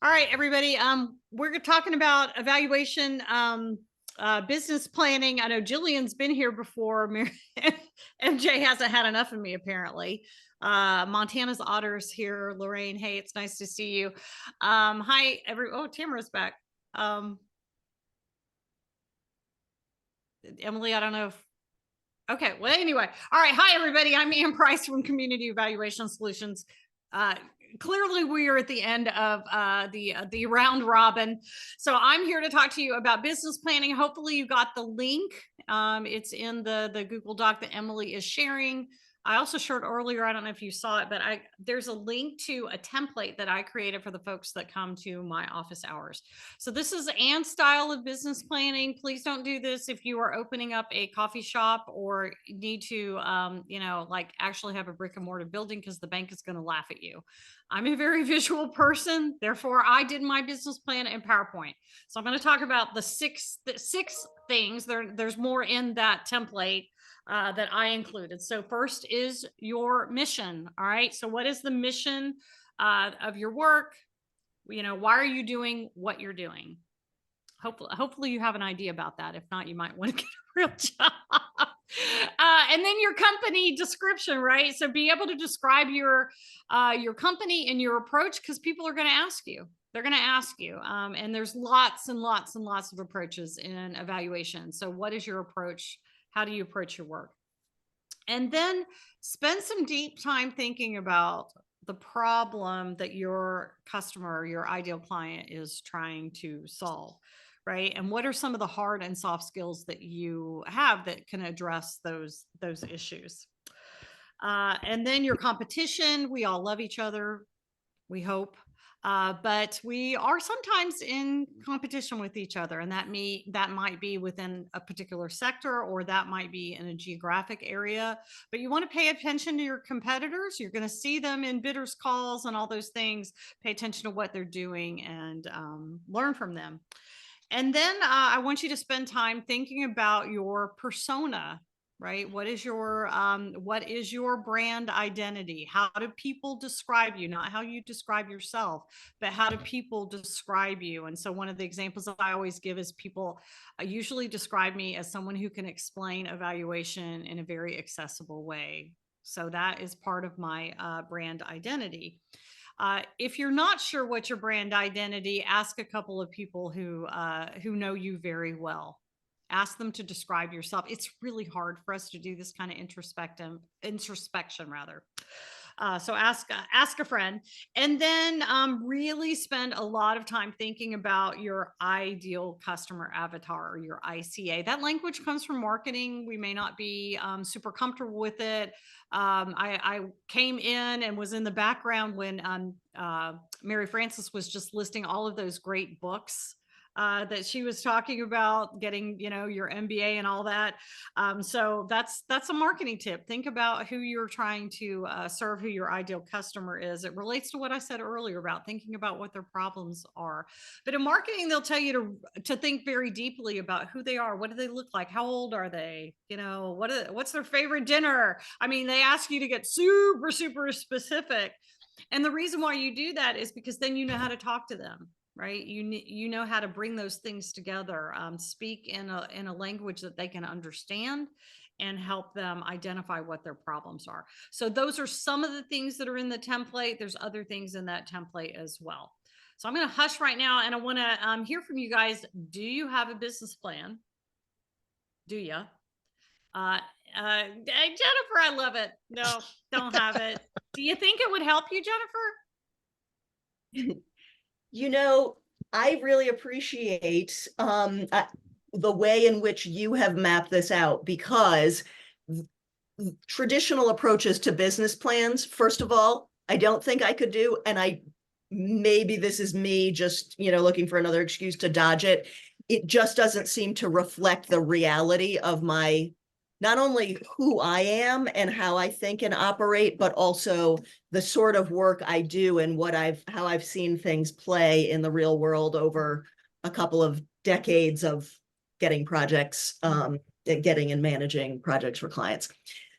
All right, everybody. We're talking about evaluation, business planning. I know Jillian's been here before. MJ hasn't had enough of me, apparently. Montana's Otter's here. Lorraine, hey, it's nice to see you. Hi, Oh, Tamara's back. Emily, I don't know if. Okay, well, anyway. All right. Hi, everybody. I'm Ann Price from Community Evaluation Solutions. Clearly we are at the end of the round robin, so I'm here to talk to you about business planning. Hopefully you got the link. It's in the Google Doc that Emily is sharing. I also shared earlier, I don't know if you saw it, but there's a link to a template that I created for the folks that come to my office hours. So this is Ann's style of business planning. Please don't do this if you are opening up a coffee shop or need to like actually have a brick and mortar building, because the bank is going to laugh at you. I'm a very visual person. Therefore, I did my business plan in PowerPoint. So I'm going to talk about the six things. There's more in that template that I included. So first is your mission. All right. So what is the mission of your work? Why are you doing what you're doing? Hopefully you have an idea about that. If not, you might want to get a real job. And then your company description, right? So be able to describe your company and your approach, because people are going to ask you. They're going to ask you. And there's lots and lots and lots of approaches in evaluation. So what is your approach? How do you approach your work? And then spend some deep time thinking about the problem that your customer, your ideal client, is trying to solve, right? And what are some of the hard and soft skills that you have that can address those issues? And then your competition. We all love each other, we hope. But we are sometimes in competition with each other, and that might be within a particular sector, or that might be in a geographic area. But you want to pay attention to your competitors. You're going to see them in bidders calls and all those things. Pay attention to what they're doing and learn from them. And then I want you to spend time thinking about your persona, right? What is your brand identity? How do people describe you? Not how you describe yourself, but how do people describe you? And so one of the examples that I always give is people usually describe me as someone who can explain evaluation in a very accessible way. So that is part of my brand identity. If you're not sure what your brand identity, ask a couple of people who know you very well. Ask them to describe yourself. It's really hard for us to do this kind of introspection rather. So ask a friend, and then really spend a lot of time thinking about your ideal customer avatar, or your ICA. That language comes from marketing. We may not be super comfortable with it. I came in and was in the background when Mary Frances was just listing all of those great books that she was talking about, getting your MBA and all that. So that's a marketing tip. Think about who you're trying to serve, who your ideal customer is. It relates to what I said earlier about thinking about what their problems are. But in marketing, they'll tell you to think very deeply about who they are. What do they look like? How old are they? What's their favorite dinner? I mean, they ask you to get super, super specific. And the reason why you do that is because then you know how to talk to them, right? You know how to bring those things together, speak in a language that they can understand, and help them identify what their problems are. So those are some of the things that are in the template. There's other things in that template as well. So I'm going to hush right now, and I want to hear from you guys. Do you have a business plan? Do you? Jennifer, I love it. No, don't have it. Do you think it would help you, Jennifer? I really appreciate the way in which you have mapped this out, because traditional approaches to business plans, first of all, I don't think I could do, and maybe this is me just looking for another excuse to dodge it. It just doesn't seem to reflect the reality of not only who I am and how I think and operate, but also the sort of work I do and how I've seen things play in the real world over a couple of decades of getting projects, getting and managing projects for clients.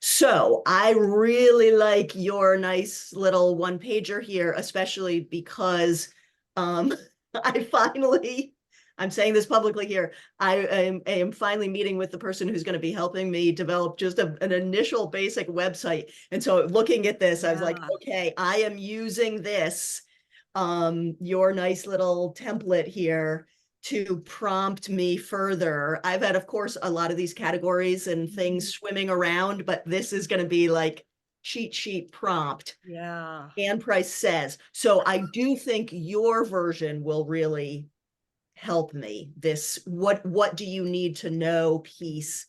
So I really like your nice little one pager here, especially because Um, I finally, I'm saying this publicly here, I am finally meeting with the person who's going to be helping me develop just an initial basic website. And so looking at this, I was like, Yeah. okay, I am using this, your nice little template here to prompt me further. I've had, of course, a lot of these categories and things swimming around, but this is going to be like cheat sheet prompt. Yeah. Ann Price says. So I do think your version will really help me. This what do you need to know piece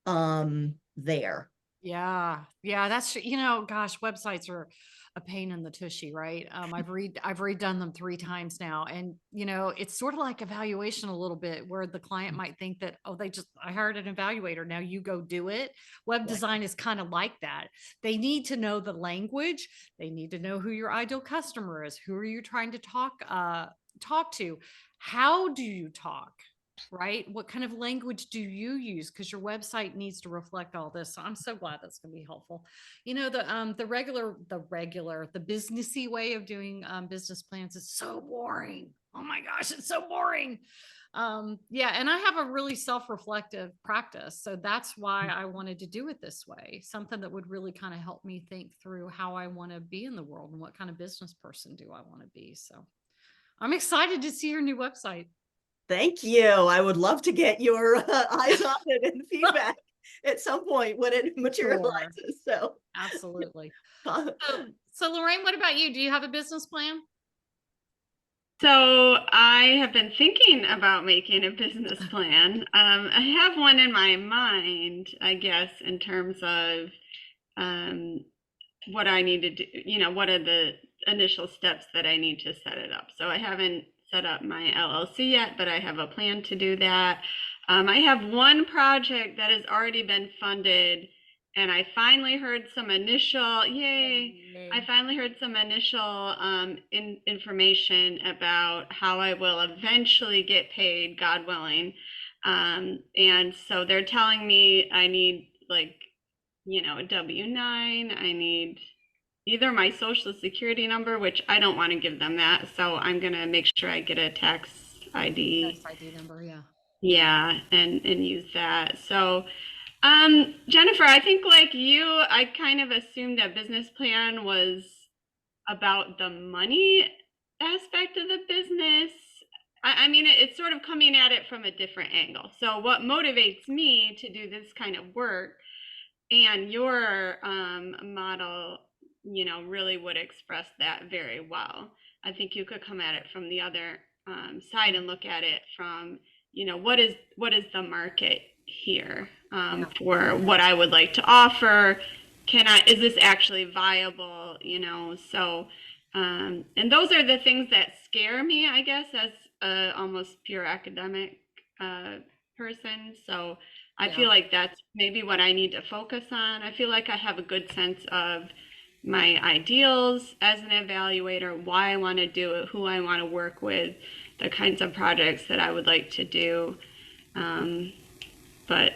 there. Yeah. Yeah. That's, gosh, websites are a pain in the tushy, right? I've redone them 3 times now. And, it's sort of like evaluation a little bit where the client might think that, oh, I hired an evaluator. Now you go do it. Web Yeah. design is kind of like that. They need to know the language. They need to know who your ideal customer is. Who are you trying to talk to? How do you talk? Right? What kind of language do you use? Because your website needs to reflect all this. So I'm so glad that's going to be helpful. The businessy way of doing business plans is so boring. Oh my gosh, it's so boring. Yeah, and I have a really self-reflective practice. So that's why I wanted to do it this way. Something that would really kind of help me think through how I want to be in the world and what kind of business person do I want to be. So I'm excited to see your new website. Thank you. I would love to get your eyes on it and feedback at some point when it materializes. So Absolutely. So Lorraine, what about you? Do you have a business plan? So I have been thinking about making a business plan. I have one in my mind, I guess, in terms of what I need to do, what are the initial steps that I need to set it up. So I haven't set up my LLC yet, but I have a plan to do that. I have one project that has already been funded, and I finally heard some initial, I finally heard some initial information about how I will eventually get paid, God willing. And so they're telling me I need a W-9. I need either my social security number, which I don't want to give them that. So I'm going to make sure I get a tax ID. Tax ID number, yeah. Yeah, and use that. So, Jennifer, I think like you, I kind of assumed that business plan was about the money aspect of the business. I mean, it's sort of coming at it from a different angle. So what motivates me to do this kind of work, and your model, really would express that very well. I think you could come at it from the other side and look at it from, what is the market here for what I would like to offer? Is this actually viable? So, and those are the things that scare me, I guess, as a almost pure academic person. So I feel like that's maybe what I need to focus on. I feel like I have a good sense of my ideals as an evaluator, why I want to do it, who I want to work with, the kinds of projects that I would like to do. But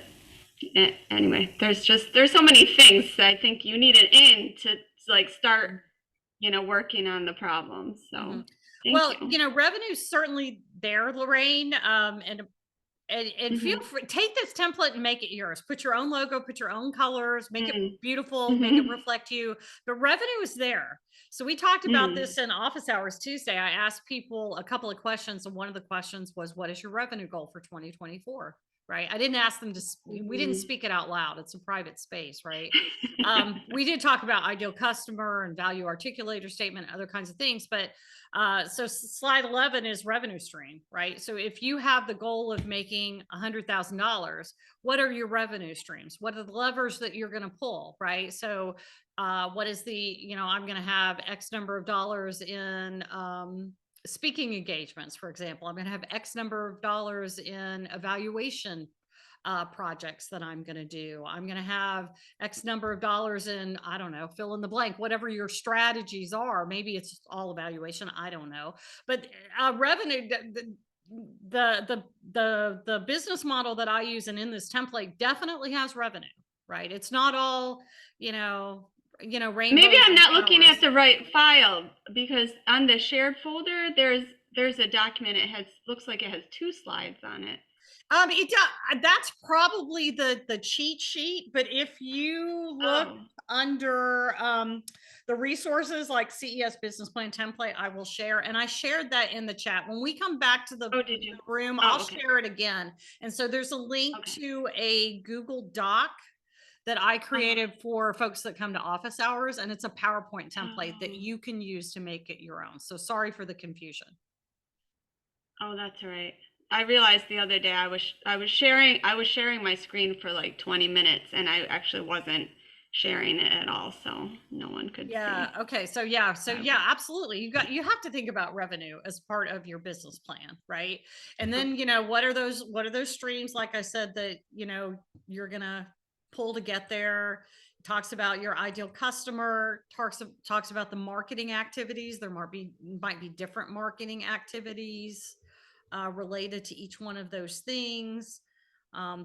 anyway, there's so many things that I think you need an in to like start, working on the problems. So well, revenue's certainly there, Lorraine. And feel free, take this template and make it yours. Put your own logo, put your own colors, make it beautiful, make it reflect you. The revenue is there. So we talked about this in office hours Tuesday. I asked people a couple of questions, and one of the questions was, what is your revenue goal for 2024? Right. I didn't ask them to, we didn't speak it out loud. It's a private space, right? We did talk about ideal customer and value articulator statement, other kinds of things, but so slide 11 is revenue stream, right? So if you have the goal of making $100,000, what are your revenue streams? What are the levers that you're going to pull, right? So what is I'm going to have X number of dollars in speaking engagements, for example. I'm going to have X number of dollars in evaluation projects that I'm going to do. I'm going to have X number of dollars in, I don't know, fill in the blank, whatever your strategies are. Maybe it's all evaluation. I don't know, but revenue, the business model that I use and in this template definitely has revenue, right? It's not all, rainbows. Maybe I'm not looking at the right file, because on the shared folder, there's there's a document, looks like it has 2 slides on it. That's probably the cheat sheet, but if you look Oh, under the resources like CES business plan template, I will share, and I shared that in the chat. When we come back to the oh, did you? room, Oh, I'll okay. share it again. And so there's a link Okay. to a Google Doc that I created for folks that come to office hours, and it's a PowerPoint template that Oh. you can use to make it your own. So sorry for the confusion. Oh, that's all right. I realized the other day I was sharing my screen for like 20 minutes and I actually wasn't sharing it at all, so no one could Yeah. see. Okay. So yeah, absolutely. You have to think about revenue as part of your business plan, right? And then, what are those streams, like I said, that, you're gonna pull to get there. Talks about your ideal customer, talks about the marketing activities. There might be different marketing activities related to each one of those things.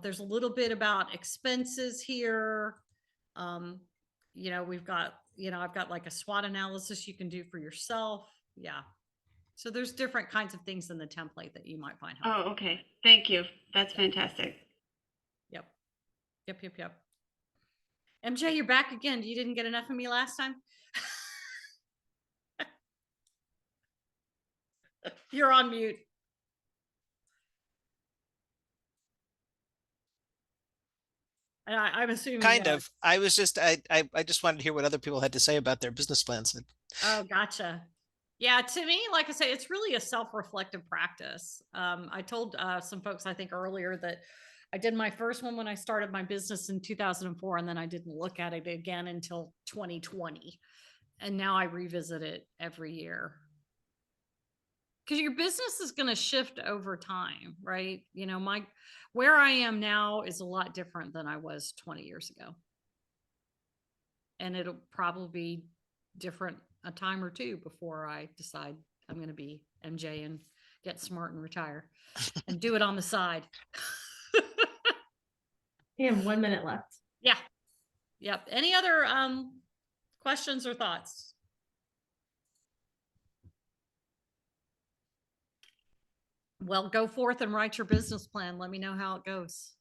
There's a little bit about expenses here. Um, I've got like a SWOT analysis you can do for yourself. Yeah. So there's different kinds of things in the template that you might find helpful. Oh, okay. Thank you. That's fantastic. Yep. Yep. MJ, you're back again. You didn't get enough of me last time. You're on mute. And I'm assuming. Kind of. I was just I just wanted to hear what other people had to say about their business plans. Oh, gotcha. Yeah, to me, like I say, it's really a self-reflective practice. I told some folks, I think earlier, that I did my first one when I started my business in 2004, and then I didn't look at it again until 2020. And now I revisit it every year. Because your business is going to shift over time, right? Where I am now is a lot different than I was 20 years ago. And it'll probably be different a time or two before I decide I'm going to be MJ and get smart and retire and do it on the side. And 1 minute left. Yeah. Yep. Any other questions or thoughts? Well, go forth and write your business plan. Let me know how it goes.